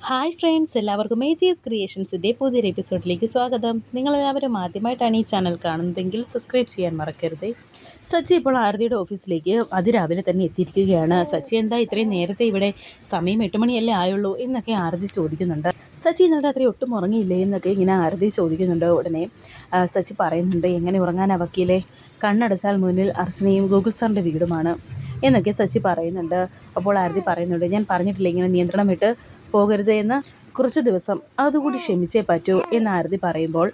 Hi friends, എല്ലാവർക്കും മേജിയസ് ക്രിയേഷൻസിൻ്റെ പുതിയൊരു എപ്പിസോഡിലേക്ക് സ്വാഗതം. നിങ്ങളെല്ലാവരും ആദ്യമായിട്ടാണ് ഈ ചാനൽ കാണുന്നതെങ്കിൽ സബ്സ്ക്രൈബ് ചെയ്യാൻ മറക്കരുത്. സച്ചി ഇപ്പോൾ ആരതിയുടെ ഓഫീസിലേക്ക് അതിരാവിലെ തന്നെ എത്തിയിരിക്കുകയാണ്. സച്ചി എന്താ ഇത്രയും നേരത്തെ ഇവിടെ? സമയം 8 മണിയല്ലേ ആയുള്ളൂ എന്നൊക്കെ ആരതി ചോദിക്കുന്നുണ്ട്. സച്ചി ഇന്നലെ രാത്രി ഒട്ടും ഉറങ്ങിയില്ലേ എന്നൊക്കെ ഇങ്ങനെ ആരതി ചോദിക്കുന്നുണ്ട്. ഉടനെ സച്ചി പറയുന്നുണ്ട്, എങ്ങനെ ഉറങ്ങാനാ വക്കീലെ, കണ്ണടച്ചാൽ മുന്നിൽ അർച്ചനയും ഗൂഗിൾ സാറിൻ്റെ വീടുമാണ് എന്നൊക്കെ സച്ചി പറയുന്നുണ്ട്. അപ്പോൾ ആരതി പറയുന്നുണ്ട്, ഞാൻ പറഞ്ഞിട്ടില്ല ഇങ്ങനെ നിയന്ത്രണം വിട്ട് പോകരുത് എന്ന്, കുറച്ച് ദിവസം അതുകൂടി ക്ഷമിച്ചേ പറ്റൂ എന്ന് ആരതി പറയുമ്പോൾ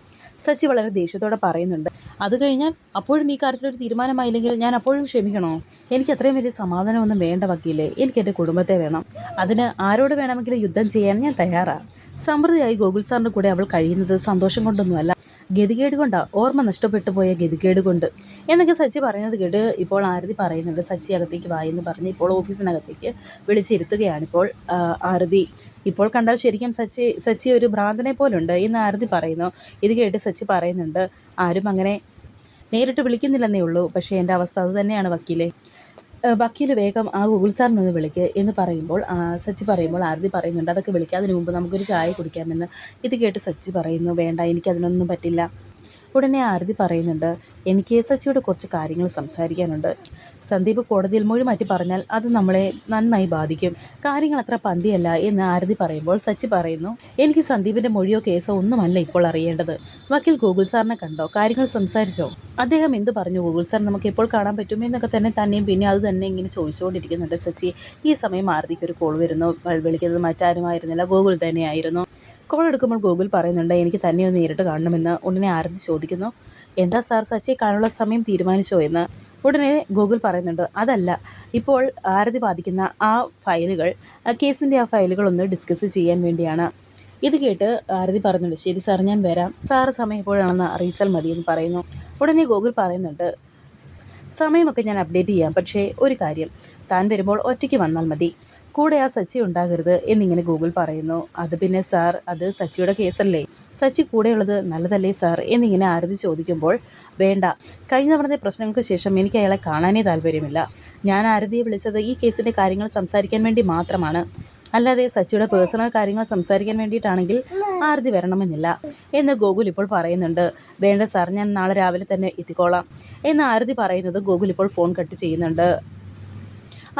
സച്ചി വളരെ ദേഷ്യത്തോടെ പറയുന്നുണ്ട്, അത് കഴിഞ്ഞാൽ അപ്പോഴും ഈ കാര്യത്തിലൊരു തീരുമാനമായില്ലെങ്കിൽ ഞാൻ അപ്പോഴും ക്ഷമിക്കണോ? എനിക്ക് അത്രയും വലിയ സമാധാനമൊന്നും വേണ്ട വക്കീലേ, എനിക്ക് എൻ്റെ കുടുംബത്തെ വേണം. അതിന് ആരോട് വേണമെങ്കിലും യുദ്ധം ചെയ്യാൻ ഞാൻ തയ്യാറാണ്. സമൃദ്ധിയായി ഗോകുൽ സാറിൻ്റെ കൂടെ അവൾ കഴിയുന്നത് സന്തോഷം കൊണ്ടൊന്നുമല്ല, ഗതികേട് കൊണ്ടാണ്, ഓർമ്മ നഷ്ടപ്പെട്ടു പോയ ഗതികേട് കൊണ്ട് എന്നൊക്കെ സച്ചി പറയുന്നത് കേട്ട് ഇപ്പോൾ ആരതി പറയുന്നുണ്ട്, സച്ചി അകത്തേക്ക് വായെന്ന് പറഞ്ഞ് ഇപ്പോൾ ഓഫീസിനകത്തേക്ക് വിളിച്ചിരുത്തുകയാണിപ്പോൾ ആരതി. ഇപ്പോൾ കണ്ടാൽ ശരിക്കും സച്ചി ഒരു ഭ്രാന്തനെ പോലുണ്ട് എന്ന് ആരതി പറയുന്നു. ഇത് കേട്ട് സച്ചി പറയുന്നുണ്ട്, ആരും അങ്ങനെ നേരിട്ട് വിളിക്കുന്നില്ലെന്നേ ഉള്ളൂ, പക്ഷേ എൻ്റെ അവസ്ഥ അത് തന്നെയാണ് വക്കീലെ. വക്കീൽ വേഗം ആ ഗൂഗിൾ സാറിനൊന്ന് വിളിക്ക് എന്ന് പറയുമ്പോൾ സച്ചി പറയുമ്പോൾ ആരതി പറയുന്നുണ്ട്, അതൊക്കെ വിളിക്കാതിന് മുമ്പ് നമുക്കൊരു ചായ കുടിക്കാമെന്ന്. ഇത് കേട്ട് സച്ചി പറയുന്നു, വേണ്ട, എനിക്കതിനൊന്നും പറ്റില്ല. ഉടനെ ആരതി പറയുന്നുണ്ട്, എനിക്ക് സച്ചിയോട് കുറച്ച് കാര്യങ്ങൾ സംസാരിക്കാനുണ്ട്. സന്ദീപ് കോടതിയിൽ മൊഴി മാറ്റി പറഞ്ഞാൽ അത് നമ്മളെ നന്നായി ബാധിക്കും. കാര്യങ്ങൾ അത്ര പന്തിയല്ല എന്ന് ആരതി പറയുമ്പോൾ സച്ചി പറയുന്നു, എനിക്ക് സന്ദീപിൻ്റെ മൊഴിയോ കേസോ ഒന്നുമല്ല ഇപ്പോൾ അറിയേണ്ടത്. വക്കീൽ ഗൂഗിൾ സാറിനെ കണ്ടോ? കാര്യങ്ങൾ സംസാരിച്ചോ? അദ്ദേഹം എന്ത് പറഞ്ഞു? ഗൂഗിൾ സാർ നമുക്ക് എപ്പോൾ കാണാൻ പറ്റും എന്നൊക്കെ തന്നെയും പിന്നെ അത് തന്നെ ഇങ്ങനെ ചോദിച്ചുകൊണ്ടിരിക്കുന്നുണ്ട് സച്ചി. ഈ സമയം ആരതിക്ക് ഒരു കോൾ വരുന്നു. വിളിക്കുന്നത് മറ്റാരുമായിരുന്നില്ല, ഗൂഗിൾ തന്നെയായിരുന്നു. കോൾ എടുക്കുമ്പോൾ ഗൂഗിൾ പറയുന്നുണ്ട്, എനിക്ക് തന്നെ ഒന്ന് നേരിട്ട് കാണണമെന്ന്. ഉടനെ ആരതി ചോദിക്കുന്നു, എന്താ സാർ, സച്ചിയെ കാണാനുള്ള സമയം തീരുമാനിച്ചോ എന്ന്. ഉടനെ ഗൂഗിൾ പറയുന്നുണ്ട്, അതല്ല, ഇപ്പോൾ ആരതി ബാധിക്കുന്ന ആ ഫയലുകൾ, കേസിൻ്റെ ആ ഫയലുകൾ ഒന്ന് ഡിസ്കസ് ചെയ്യാൻ വേണ്ടിയാണ്. ഇത് കേട്ട് ആരതി പറയുന്നുണ്ട്, ശരി സാർ, ഞാൻ വരാം, സാറ് സമയം എപ്പോഴാണെന്ന് അറിയിച്ചാൽ മതിയെന്ന് പറയുന്നു. ഉടനെ ഗൂഗിൾ പറയുന്നുണ്ട്, സമയമൊക്കെ ഞാൻ അപ്ഡേറ്റ് ചെയ്യാം, പക്ഷേ ഒരു കാര്യം, താൻ വരുമ്പോൾ ഒറ്റയ്ക്ക് വന്നാൽ മതി, കൂടെ ആ സച്ചി ഉണ്ടാകരുത് എന്നിങ്ങനെ ഗൂഗിൾ പറയുന്നു. അത് പിന്നെ സാർ, അത് സച്ചിയുടെ കേസല്ലേ, സച്ചി കൂടെയുള്ളത് നല്ലതല്ലേ സാർ എന്നിങ്ങനെ ആരതി ചോദിക്കുമ്പോൾ, വേണ്ട, കഴിഞ്ഞ തവണത്തെ പ്രശ്നങ്ങൾക്ക് ശേഷം എനിക്ക് അയാളെ കാണാനേ താല്പര്യമില്ല. ഞാൻ ആരതിയെ വിളിച്ചത് ഈ കേസിൻ്റെ കാര്യങ്ങൾ സംസാരിക്കാൻ വേണ്ടി മാത്രമാണ്, അല്ലാതെ സച്ചിയുടെ പേഴ്സണൽ കാര്യങ്ങൾ സംസാരിക്കാൻ വേണ്ടിയിട്ടാണെങ്കിൽ ആരതി വരണമെന്നില്ല എന്ന് ഗോകുൽ ഇപ്പോൾ പറയുന്നുണ്ട്. വേണ്ട സാർ, ഞാൻ നാളെ രാവിലെ തന്നെ എത്തിക്കോളാം എന്ന് ആരതി പറയുന്നത് ഗോകുൽ ഇപ്പോൾ ഫോൺ കട്ട് ചെയ്യുന്നുണ്ട്.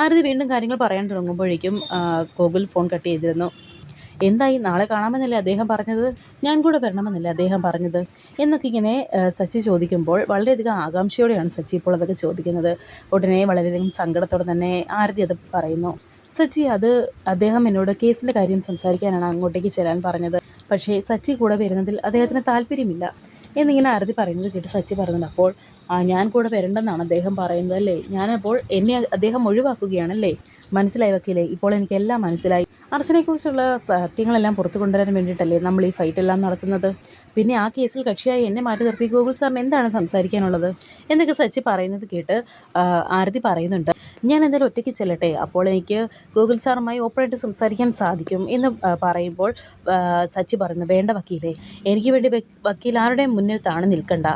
ആരതി വീണ്ടും കാര്യങ്ങൾ പറയാൻ തുടങ്ങുമ്പോഴേക്കും ഗോകുൽ ഫോൺ കട്ട് ചെയ്തിരുന്നു. എന്തായി, നാളെ കാണാമെന്നല്ലേ അദ്ദേഹം പറഞ്ഞത്? ഞാൻ കൂടെ വരണമെന്നല്ലേ അദ്ദേഹം പറഞ്ഞത് എന്നൊക്കെ ഇങ്ങനെ സച്ചി ചോദിക്കുമ്പോൾ വളരെയധികം ആകാംക്ഷയോടെയാണ് സച്ചി ഇപ്പോൾ അതൊക്കെ ചോദിക്കുന്നത്. ഉടനെ വളരെയധികം സങ്കടത്തോടെ തന്നെ ആരതി അത് പറയുന്നു. സച്ചി, അത് അദ്ദേഹം എന്നോട് കേസിൻ്റെ കാര്യം സംസാരിക്കാനാണ് അങ്ങോട്ടേക്ക് ചെല്ലാൻ പറഞ്ഞത്, പക്ഷേ സച്ചി കൂടെ വരുന്നതിൽ അദ്ദേഹത്തിന് താല്പര്യമില്ല എന്നിങ്ങനെ ആരതി പറയുന്നത് കേട്ട് സച്ചി പറയുന്നുണ്ട്, അപ്പോൾ ഞാൻ കൂടെ വരണ്ടെന്നാണ് അദ്ദേഹം പറയുന്നത് അല്ലേ? ഞാനപ്പോൾ എന്നെ അദ്ദേഹം ഒഴിവാക്കുകയാണല്ലേ? മനസ്സിലായി വക്കീലെ, ഇപ്പോൾ എനിക്കെല്ലാം മനസ്സിലായി. അർച്ചനയെക്കുറിച്ചുള്ള സത്യങ്ങളെല്ലാം പുറത്തു കൊണ്ടുവരാൻ വേണ്ടിയിട്ടല്ലേ നമ്മൾ ഈ ഫൈറ്റെല്ലാം നടത്തുന്നത്? പിന്നെ ആ കേസിൽ കക്ഷിയായി എന്നെ മാറ്റി നിർത്തി ഗൂഗിൾ സാറിന് എന്താണ് സംസാരിക്കാനുള്ളത് എന്നൊക്കെ സച്ചി പറയുന്നത് കേട്ട് ആരതി പറയുന്നുണ്ട്, ഞാൻ എന്തായാലും ഒറ്റയ്ക്ക് ചെല്ലട്ടെ, അപ്പോൾ എനിക്ക് ഗൂഗിൾ സാറുമായി ഓപ്പണായിട്ട് സംസാരിക്കാൻ സാധിക്കും എന്ന് പറയുമ്പോൾ സച്ചി പറയുന്നു, വേണ്ട വക്കീലെ, എനിക്ക് വേണ്ടി വക്കീൽ ആരുടെയും മുന്നിൽ താണു നിൽക്കണ്ട.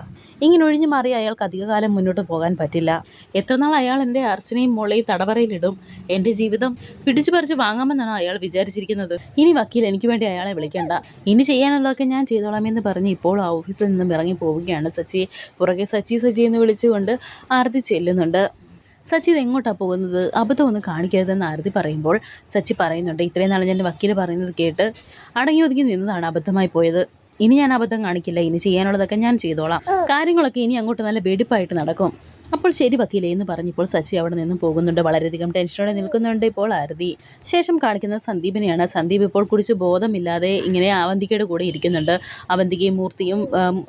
ഇങ്ങനെ ഒഴിഞ്ഞു മാറി അയാൾക്ക് അധികകാലം മുന്നോട്ട് പോകാൻ പറ്റില്ല. എത്രനാൾ അയാൾ എൻ്റെ അർച്ചനയും മോളെയും തടവറയിലിടും? എൻ്റെ ജീവിതം പിടിച്ചു പറിച്ച് വാങ്ങാമെന്നാണ് അയാൾ വിചാരിച്ചിരിക്കുന്നത്. ഇനി വക്കീൽ എനിക്ക് വേണ്ടി അയാളെ വിളിക്കണ്ട, ഇനി ചെയ്യാനുള്ളതൊക്കെ ഞാൻ ചെയ്തോളാം എന്ന് പറഞ്ഞ് ഇപ്പോൾ ആ ഓഫീസിൽ നിന്നും ഇറങ്ങി പോവുകയാണ് സച്ചി. പുറകെ സച്ചി എന്ന് വിളിച്ചുകൊണ്ട് ആരതി ചെല്ലുന്നുണ്ട്. സച്ചി ഇത് എങ്ങോട്ടാണ് പോകുന്നത്? അബദ്ധമൊന്നും കാണിക്കരുതെന്ന് ആരതി പറയുമ്പോൾ സച്ചി പറയുന്നുണ്ട്, ഇത്രയും നാൾ ഞാൻ വക്കീൽ പറയുന്നത് കേട്ട് അടങ്ങി ഒതുങ്ങി നിന്നതാണ് അബദ്ധമായി പോയത്. ഇനി ഞാൻ അബദ്ധം കാണിക്കില്ല, ഇനി ചെയ്യാനുള്ളതൊക്കെ ഞാൻ ചെയ്തോളാം, കാര്യങ്ങളൊക്കെ ഇനി അങ്ങോട്ട് നല്ല വെടിപ്പായിട്ട് നടക്കും. അപ്പോൾ ശരി വക്കീലേ എന്ന് പറഞ്ഞിപ്പോൾ സച്ചി അവിടെ നിന്നും പോകുന്നുണ്ട്. വളരെയധികം ടെൻഷനോടെ നിൽക്കുന്നുണ്ട് ഇപ്പോൾ ആരതി. ശേഷം കാണിക്കുന്നത് സന്ദീപിനെയാണ്. സന്ദീപ് ഇപ്പോൾ കുടിച്ച് ബോധമില്ലാതെ ഇങ്ങനെ അവന്തികയുടെ കൂടെ ഇരിക്കുന്നുണ്ട്. അവന്തികയും മൂർത്തിയും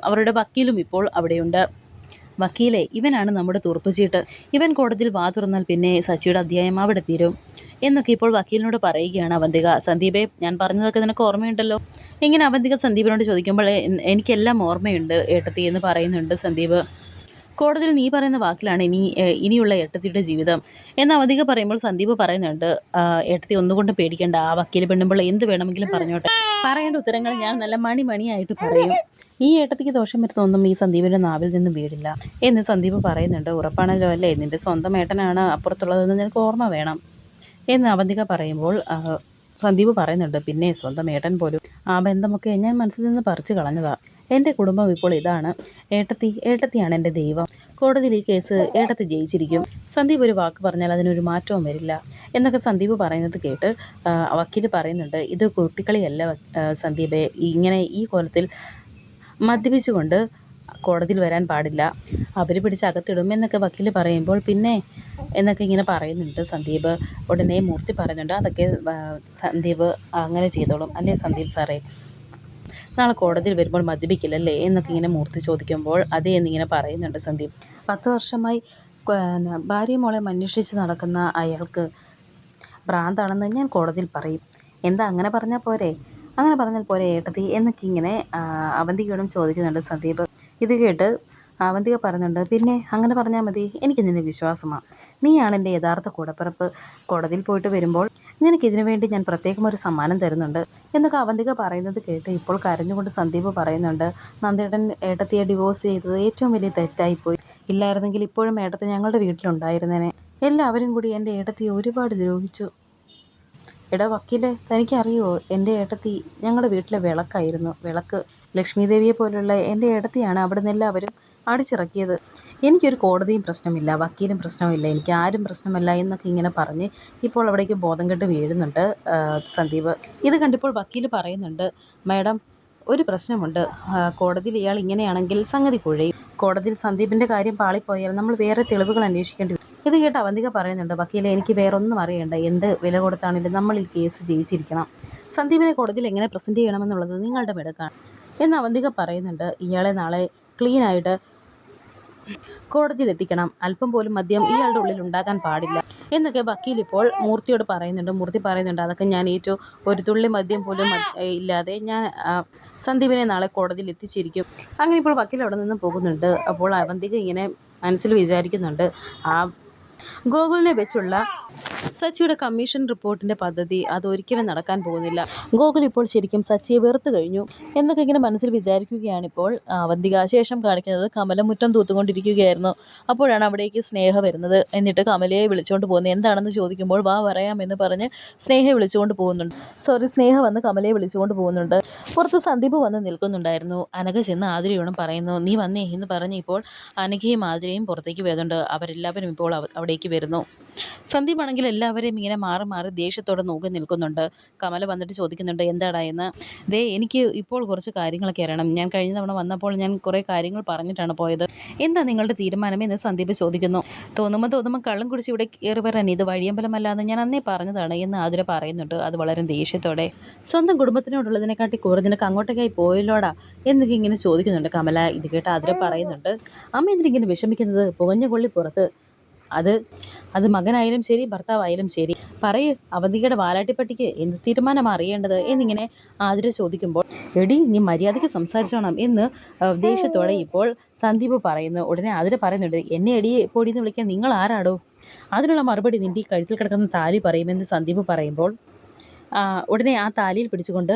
അവരുടെ വക്കീലും ഇപ്പോൾ അവിടെയുണ്ട്. വക്കീലെ, ഇവനാണ് നമ്മുടെ തുറുപ്പുചീട്ട്, ഇവൻ കോടതിയിൽ വാ തുറന്നാൽ പിന്നെ സച്ചിയുടെ അധ്യായം അവിടെ തീരും എന്നൊക്കെ ഇപ്പോൾ വക്കീലിനോട് പറയുകയാണ് അവന്തിക. സന്ദീപേ, ഞാൻ പറഞ്ഞതൊക്കെ നിനക്ക് ഓർമ്മയുണ്ടല്ലോ? ഇങ്ങനെ അവന്തിക സന്ദീപിനോട് ചോദിക്കുമ്പോൾ എനിക്കെല്ലാം ഓർമ്മയുണ്ട് ഏട്ടത്തി എന്ന് പറയുന്നുണ്ട് സന്ദീപ്. കോടതിയിൽ നീ പറയുന്ന വാക്കിലാണ് ഇനിയുള്ള ഏട്ടത്തിയുടെ ജീവിതം എന്ന് അവന്തിക പറയുമ്പോൾ സന്ദീപ് പറയുന്നുണ്ട്, ഏട്ടത്തി ഒന്നുകൊണ്ട് പേടിക്കേണ്ട, ആ വക്കീൽ പെണ്ണുമ്പോൾ എന്ത് വേണമെങ്കിലും പറഞ്ഞോട്ടെ, പറയേണ്ട ഉത്തരങ്ങൾ ഞാൻ നല്ല മണിയായിട്ട് പറയും, ഈ ഏട്ടത്തിക്ക് ദോഷം വരുന്നൊന്നും ഈ സന്ദീപിൻ്റെ നാവിൽ നിന്ന് വീടില്ല എന്ന് സന്ദീപ് പറയുന്നുണ്ട്. ഉറപ്പാണല്ലോ അല്ലേ, നിൻ്റെ സ്വന്തം ഏട്ടനാണ് അപ്പുറത്തുള്ളതെന്ന് നിനക്ക് ഓർമ്മ വേണം എന്ന് അവന്തിക പറയുമ്പോൾ സന്ദീപ് പറയുന്നുണ്ട്, പിന്നെ സ്വന്തം ഏട്ടൻ പോലും ആ ബന്ധമൊക്കെ ഞാൻ മനസ്സിൽ നിന്ന് പറിച്ചു കളഞ്ഞതാ. എൻ്റെ കുടുംബം ഇപ്പോൾ ഇതാണ്. ഏട്ടത്തിയാണ് എൻ്റെ ദൈവം. കോടതിയിൽ ഈ കേസ് ഏട്ടത്തി ജയിച്ചിരിക്കും. സന്ദീപ് ഒരു വാക്ക് പറഞ്ഞാൽ അതിനൊരു മാറ്റവും വരില്ല എന്നൊക്കെ സന്ദീപ് പറയുന്നത് കേട്ട് വക്കീൽ പറയുന്നുണ്ട്, ഇത് കുട്ടിക്കളിയല്ല സന്ദീപേ, ഇങ്ങനെ ഈ കോലത്തിൽ മദ്യപിച്ചുകൊണ്ട് കോടതിയിൽ വരാൻ പാടില്ല, അവർ പിടിച്ച് അകത്തിടും എന്നൊക്കെ വക്കീൽ പറയുമ്പോൾ പിന്നെ എന്നൊക്കെ ഇങ്ങനെ പറയുന്നുണ്ട് സന്ദീപ്. ഉടനെ മൂർത്തി പറയുന്നുണ്ട്, അതൊക്കെ സന്ദീപ് അങ്ങനെ ചെയ്തോളും അല്ലേ സന്ദീപ് സാറേ, നാളെ കോടതിയിൽ വരുമ്പോൾ മദ്യപിക്കില്ലല്ലേ എന്നൊക്കെ ഇങ്ങനെ മൂർത്തി ചോദിക്കുമ്പോൾ അതേ എന്നിങ്ങനെ പറയുന്നുണ്ട് സന്ദീപ്. 10 വർഷമായി ഭാര്യ മോളെ അന്വേഷിച്ച് നടക്കുന്ന അയാൾക്ക് ഭ്രാന്താണെന്ന് ഞാൻ കോടതിയിൽ പറയും. എന്താ അങ്ങനെ പറഞ്ഞാൽ പോരെ, അങ്ങനെ പറഞ്ഞാൽ പോരെ ഏട്ടത്തി എന്നൊക്കെ ഇങ്ങനെ അവന്തികയോടും ചോദിക്കുന്നുണ്ട് സന്ദീപ്. ഇത് കേട്ട് അവന്തിക പറയുന്നുണ്ട്, പിന്നെ അങ്ങനെ പറഞ്ഞാൽ മതി, എനിക്ക് നിന്നെ വിശ്വാസമാണ്, നീയാണ് എൻ്റെ യഥാർത്ഥ കൂടപ്പിറപ്പ്. കോടതിയിൽ പോയിട്ട് വരുമ്പോൾ നിനക്കിതിനു വേണ്ടി ഞാൻ പ്രത്യേകം ഒരു സമ്മാനം തരുന്നുണ്ട് എന്നൊക്കെ അവന്തിക പറയുന്നത് കേട്ട് ഇപ്പോൾ കരഞ്ഞുകൊണ്ട് സന്ദീപ് പറയുന്നുണ്ട്, നന്ദേട്ടൻ ഏട്ടത്തിയെ ഡിവോഴ്സ് ചെയ്തത് ഏറ്റവും വലിയ തെറ്റായിപ്പോയി. ഇല്ലായിരുന്നെങ്കിൽ ഇപ്പോഴും ഏട്ടത്തി ഞങ്ങളുടെ വീട്ടിലുണ്ടായിരുന്നേനെ. എല്ലാവരും കൂടി എൻ്റെ ഏട്ടത്തിയെ ഒരുപാട് ദ്രോഹിച്ചു. എടാ വക്കീലെ, തനിക്കറിയുമോ, എൻ്റെ ഏട്ടത്തി ഞങ്ങളുടെ വീട്ടിലെ വിളക്കായിരുന്നു. വിളക്ക് ലക്ഷ്മി ദേവിയെ പോലുള്ള എൻ്റെ ഏട്ടത്തിയാണ് അവിടെ നിന്ന് എല്ലാവരും അടിച്ചിറക്കിയത്. എനിക്കൊരു കോടതിയും പ്രശ്നമില്ല, വക്കീലും പ്രശ്നമില്ല, എനിക്ക് ആരും പ്രശ്നമല്ല എന്നൊക്കെ ഇങ്ങനെ പറഞ്ഞ് ഇപ്പോൾ അവിടേക്ക് ബോധം കെട്ട് വീഴുന്നുണ്ട് സന്ദീപ്. ഇത് കണ്ടിപ്പോൾ വക്കീൽ പറയുന്നുണ്ട്, മാഡം ഒരു പ്രശ്നമുണ്ട്, കോടതിയിൽ ഇയാൾ ഇങ്ങനെയാണെങ്കിൽ സംഗതി കുഴയും. കോടതിയിൽ സന്ദീപിൻ്റെ കാര്യം പാളിപ്പോയാൽ നമ്മൾ വേറെ തെളിവുകൾ അന്വേഷിക്കേണ്ടി വരും. ഇത് കേട്ട് അവന്തിക പറയുന്നുണ്ട്, വക്കീലെ എനിക്ക് വേറൊന്നും അറിയണ്ട, എന്ത് വില കൊടുത്താണെങ്കിലും നമ്മൾ ഈ കേസ് ജയിച്ചിരിക്കണം. സന്ദീപിനെ കോടതിയിൽ എങ്ങനെ പ്രസൻറ്റ് ചെയ്യണമെന്നുള്ളത് നിങ്ങളുടെ മിടുക്കാണ് എന്ന് അവന്തിക പറയുന്നുണ്ട്. ഇയാളെ നാളെ ക്ലീനായിട്ട് കോടതിയിൽ എത്തിക്കണം, അല്പം പോലും മദ്യം ഇയാളുടെ ഉള്ളിൽ ഉണ്ടാകാൻ പാടില്ല എന്നൊക്കെ വക്കീൽ ഇപ്പോൾ മൂർത്തിയോട് പറയുന്നുണ്ട്. മൂർത്തി പറയുന്നുണ്ട്, അതൊക്കെ ഞാൻ ഏറ്റവും ഒരു തുള്ളി മദ്യം പോലും ഇല്ലാതെ ഞാൻ സന്ദീപിനെ നാളെ കോടതിയിൽ എത്തിച്ചിരിക്കും. അങ്ങനെ ഇപ്പോൾ വക്കീൽ അവിടെ നിന്ന് പോകുന്നുണ്ട്. അപ്പോൾ അവന്തിക ഇങ്ങനെ മനസ്സിൽ വിചാരിക്കുന്നുണ്ട്, ആ ഗോകുലിനെ വെച്ചുള്ള സച്ചിയുടെ കമ്മീഷൻ റിപ്പോർട്ടിൻ്റെ പദ്ധതി അതൊരിക്കലും നടക്കാൻ പോകുന്നില്ല. ഗോകുൽ ഇപ്പോൾ ശരിക്കും സച്ചിയെ വെറുത്തു കഴിഞ്ഞു എന്നൊക്കെ ഇങ്ങനെ മനസ്സിൽ വിചാരിക്കുകയാണിപ്പോൾ അവന്തിക. ശേഷം കാണിക്കുന്നത് കമല മുറ്റം തൂത്തുകൊണ്ടിരിക്കുകയായിരുന്നു. അപ്പോഴാണ് അവിടേക്ക് സ്നേഹ വരുന്നത്. എന്നിട്ട് കമലയെ വിളിച്ചുകൊണ്ട് പോകുന്നത്. എന്താണെന്ന് ചോദിക്കുമ്പോൾ വാ പറയാമെന്ന് പറഞ്ഞ് സ്നേഹയെ വിളിച്ചുകൊണ്ട് പോകുന്നുണ്ട്. സ്നേഹ വന്ന് കമലയെ വിളിച്ചുകൊണ്ട് പോകുന്നുണ്ട്. പുറത്ത് സന്ദീപ് വന്ന് നിൽക്കുന്നുണ്ടായിരുന്നു. അനഘ ചെന്ന് ആതിരയോടും പറയുന്നു, നീ വന്നേ എന്ന് പറഞ്ഞ് ഇപ്പോൾ അനഘയും ആതിരയും പുറത്തേക്ക് വരുന്നുണ്ട്. അവരെല്ലാവരും ഇപ്പോൾ അവിടേക്ക് വരുന്നു. സന്ദീപ് ആണെങ്കിൽ എല്ലാവരെയും ഇങ്ങനെ മാറി മാറി ദേഷ്യത്തോടെ നോക്കി നിൽക്കുന്നുണ്ട്. കമല വന്നിട്ട് ചോദിക്കുന്നുണ്ട്, എന്താടാ എന്ന്. എനിക്ക് ഇപ്പോൾ കുറച്ച് കാര്യങ്ങളൊക്കെ അറിയണം. ഞാൻ കഴിഞ്ഞ തവണ വന്നപ്പോൾ ഞാൻ കുറേ കാര്യങ്ങൾ പറഞ്ഞിട്ടാണ് പോയത്. എന്താ നിങ്ങളുടെ തീരുമാനം എന്ന് സന്ദീപ് ചോദിക്കുന്നു. തോന്നുമ്പോൾ കള്ളം കുടിച്ച് ഇവിടെ കയറി വരാൻ ഇത് വഴിയമ്പലമല്ലാന്ന് ഞാൻ അന്നേ പറഞ്ഞതാണ് എന്ന് ആതിര പറയുന്നുണ്ട്. അത് വളരെ ദേഷ്യത്തോടെ. സ്വന്തം കുടുംബത്തിനോടുള്ളതിനെക്കാട്ടി കൂടുതലൊക്കെ അങ്ങോട്ടേക്കായി പോയല്ലോടാ എന്നൊക്കെ ഇങ്ങനെ ചോദിക്കുന്നുണ്ട് കമല. ഇത് കേട്ട് ആതിര പറയുന്നുണ്ട്, അമ്മ എന്തിനിങ്ങനെ വിഷമിക്കുന്നത്, പുകഞ്ഞ കൊള്ളി പുറത്ത്. അത് മകനായാലും ശരി ഭർത്താവായാലും ശരി, പറയ് അവന്തികയുടെ വാലാട്ടിപ്പട്ടിക്ക് എന്ത് തീരുമാനം അറിയേണ്ടത് എന്നിങ്ങനെ ആതിര ചോദിക്കുമ്പോൾ, എടി നീ മര്യാദയ്ക്ക് സംസാരിച്ചോണം എന്ന് ദേഷ്യത്തോടെ ഇപ്പോൾ സന്ദീപ് പറയുന്നു. ഉടനെ ആതിര പറയുന്നുണ്ട്, എന്നെ എടി പൊടിയെന്ന് വിളിക്കാൻ നിങ്ങൾ ആരാടോ, അതിനുള്ള മറുപടി നിൻ്റെ ഈ കഴുത്തിൽ കിടക്കുന്ന താലി പറയുമെന്ന് സന്ദീപ് പറയുമ്പോൾ ഉടനെ ആ താലിയിൽ പിടിച്ചുകൊണ്ട്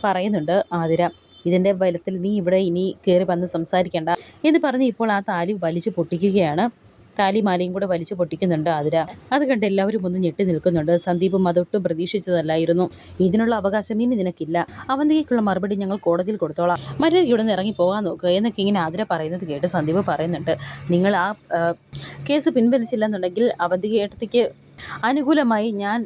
പറയുന്നുണ്ട് ആതിര, ഇതിൻ്റെ ബലത്തിൽ നീ ഇവിടെ ഇനി കയറി വന്ന് സംസാരിക്കേണ്ട എന്ന് പറഞ്ഞ് ഇപ്പോൾ ആ താലി വലിച്ചു പൊട്ടിക്കുകയാണ്. താലിമാലയും കൂടെ വലിച്ചു പൊട്ടിക്കുന്നുണ്ട് ആതിര. അത് കണ്ട് എല്ലാവരും ഒന്ന് ഞെട്ടി നിൽക്കുന്നുണ്ട്. സന്ദീപും അതൊട്ടും പ്രതീക്ഷിച്ചതല്ലായിരുന്നു. ഇതിനുള്ള അവകാശം ഇനി നിനക്കില്ല, അവന്തികയ്ക്കുള്ള മറുപടി ഞങ്ങൾ കോടതിയിൽ കൊടുത്തോളാം, മര്യാദയ്ക്ക് ഇവിടെ നിന്ന് ഇറങ്ങി പോകാൻ നോക്കുക എന്നൊക്കെ ഇങ്ങനെ ആതിര പറയുന്നത് കേട്ട് സന്ദീപ് പറയുന്നുണ്ട്, നിങ്ങൾ ആ കേസ് പിൻവലിച്ചില്ലെന്നുണ്ടെങ്കിൽ അവന്തിക ഏട്ടത്തിക്ക് അനുകൂലമായി ഞാൻ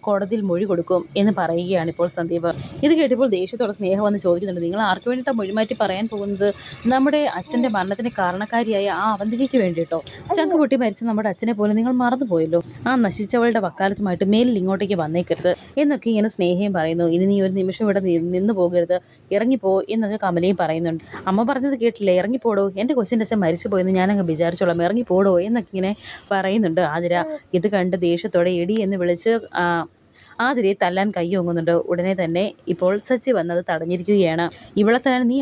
കോടതിയിൽ മൊഴി കൊടുക്കും എന്ന് പറയുകയാണ് ഇപ്പോൾ സന്ദീപ്. ഇത് കേട്ടപ്പോൾ ദേഷ്യത്തോടെ സ്നേഹം വന്ന് ചോദിക്കുന്നുണ്ട്, നിങ്ങൾ ആർക്ക് വേണ്ടിയിട്ടാണ് മൊഴിമാറ്റി പറയാൻ പോകുന്നത്? നമ്മുടെ അച്ഛൻ്റെ മരണത്തിന് കാരണക്കാരിയായ ആ അവന്തികയ്ക്ക് വേണ്ടിയിട്ടോ? ചങ്ക് പൊട്ടി മരിച്ച നമ്മുടെ അച്ഛനെ പോലെ നിങ്ങൾ മറന്നുപോയല്ലോ. ആ നശിച്ചവളുടെ വക്കാലത്തുമായിട്ട് മേലിൽ ഇങ്ങോട്ടേക്ക് വന്നേക്കരുത് എന്നൊക്കെ ഇങ്ങനെ സ്നേഹയും പറയുന്നു. ഇനി നീ ഒരു നിമിഷം ഇവിടെ നിന്ന് പോകരുത്, ഇറങ്ങിപ്പോ എന്നൊക്കെ കമലയും പറയുന്നുണ്ട്. അമ്മ പറഞ്ഞത് കേട്ടില്ലേ, ഇറങ്ങിപ്പോടോ, എൻ്റെ കൊച്ചിൻ്റെ അച്ഛൻ മരിച്ചു പോയെന്ന് ഞാനങ്ങ് വിചാരിച്ചോളാം, ഇറങ്ങിപ്പോടോ എന്നൊക്കെ ഇങ്ങനെ പറയുന്നുണ്ട് ആതിര. ഇത് കണ്ട് ദേഷ്യത്തോടെ എടി എന്ന് വിളിച്ച് ആതിരയെ തല്ലാൻ കൈയൊങ്ങുന്നുണ്ട്. ഉടനെ തന്നെ ഇപ്പോൾ സച്ചി വന്നത് തടഞ്ഞിരിക്കുകയാണ്. ഇവളെ തല്ലാൻ നീ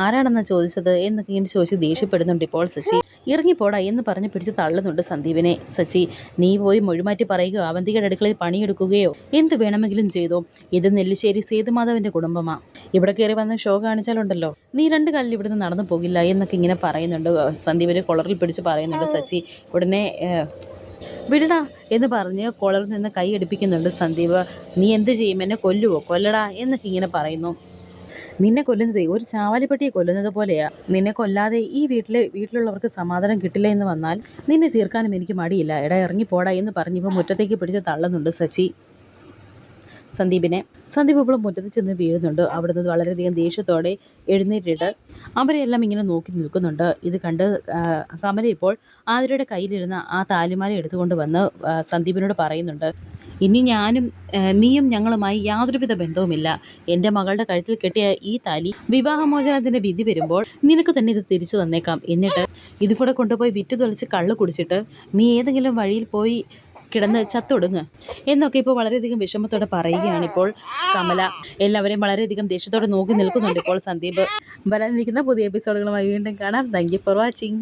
ആരാണെന്നാ ചോദിച്ചത് എന്നൊക്കെ ഇങ്ങനെ ചോദിച്ച് ദേഷ്യപ്പെടുന്നുണ്ട് ഇപ്പോൾ സച്ചി. ഇറങ്ങിപ്പോടാ എന്ന് പറഞ്ഞ് പിടിച്ച് തള്ളുന്നുണ്ട് സന്ദീപിനെ സച്ചി. നീ പോയി മൊഴിമാറ്റി പറയുകയോ അവന്തികയുടെ അടുക്കളയിൽ പണിയെടുക്കുകയോ എന്ത് വേണമെങ്കിലും ചെയ്തോ, ഇത് നെല്ലിശ്ശേരി സേതുമാധവൻ്റെ കുടുംബമാണ്, ഇവിടെ കയറി വന്ന് ഷോ കാണിച്ചാലുണ്ടല്ലോ നീ 2 കാലിൽ ഇവിടുന്ന് നടന്നു പോകില്ല എന്നൊക്കെ ഇങ്ങനെ പറയുന്നുണ്ട്. സന്ദീപിനെ കൊളറിൽ പിടിച്ച് പറയുന്നുണ്ട് സച്ചി. ഉടനെ വിടടാ എന്ന് പറഞ്ഞ് കോളറിൽ നിന്ന് കൈ എടുപ്പിക്കുന്നുണ്ട് സന്ദീപ്. നീ എന്ത് ചെയ്യും, എന്നെ കൊല്ലുവോ? കൊല്ലടാ എന്നൊക്കെ ഇങ്ങനെ പറയുന്നു. നിന്നെ കൊല്ലുന്നതേ ഒരു ചാവാലിപ്പട്ടിയെ കൊല്ലുന്നത് പോലെയാ. നിന്നെ കൊല്ലാതെ ഈ വീട്ടിലുള്ളവർക്ക് സമാധാനം കിട്ടില്ല എന്ന് വന്നാൽ നിന്നെ തീർക്കാനും എനിക്ക് മടിയില്ല. എടാ ഇറങ്ങിപ്പോടാ എന്ന് പറഞ്ഞിപ്പോൾ മുറ്റത്തേക്ക് പിടിച്ച് തള്ളുന്നുണ്ട് സച്ചി സന്ദീപിനെ. സന്ദീപ് ഇപ്പോൾ മുറ്റത്ത് ചെന്ന് വീഴുന്നുണ്ട്. അവിടുന്ന് വളരെയധികം ദേഷ്യത്തോടെ എഴുന്നേറ്റിട്ട് അവരെല്ലാം ഇങ്ങനെ നോക്കി നിൽക്കുന്നുണ്ട്. ഇത് കണ്ട് കമല ഇപ്പോൾ ആതിരയുടെ കയ്യിലിരുന്ന ആ താലിമാല എടുത്തുകൊണ്ട് വന്ന് സന്ദീപിനോട് പറയുന്നുണ്ട്, ഇനി നീയും ഞങ്ങളുമായി യാതൊരുവിധ ബന്ധവുമില്ല. എൻ്റെ മകളുടെ കഴുത്തിൽ കെട്ടിയ ഈ താലി വിവാഹമോചനത്തിൻ്റെ വിധി വരുമ്പോൾ നിനക്ക് തന്നെ ഇത് തിരിച്ചു തന്നേക്കാം. എന്നിട്ട് ഇത് കൂടെ കൊണ്ടുപോയി വിറ്റ് തൊളിച്ച് കള്ള് കുടിച്ചിട്ട് നീ ഏതെങ്കിലും വഴിയിൽ പോയി കിടന്ന് ചത്തൊടുങ്ങ് എന്നൊക്കെ ഇപ്പോൾ വളരെയധികം വിഷമത്തോടെ പറയുകയാണ് ഇപ്പോൾ കമല. എല്ലാവരെയും വളരെയധികം ദേഷ്യത്തോടെ നോക്കി നിൽക്കുന്നുണ്ട് ഇപ്പോൾ സന്ദീപ്. വരാനിരിക്കുന്ന പുതിയ എപ്പിസോഡുകളുമായി വീണ്ടും കാണാം. Thank you for watching.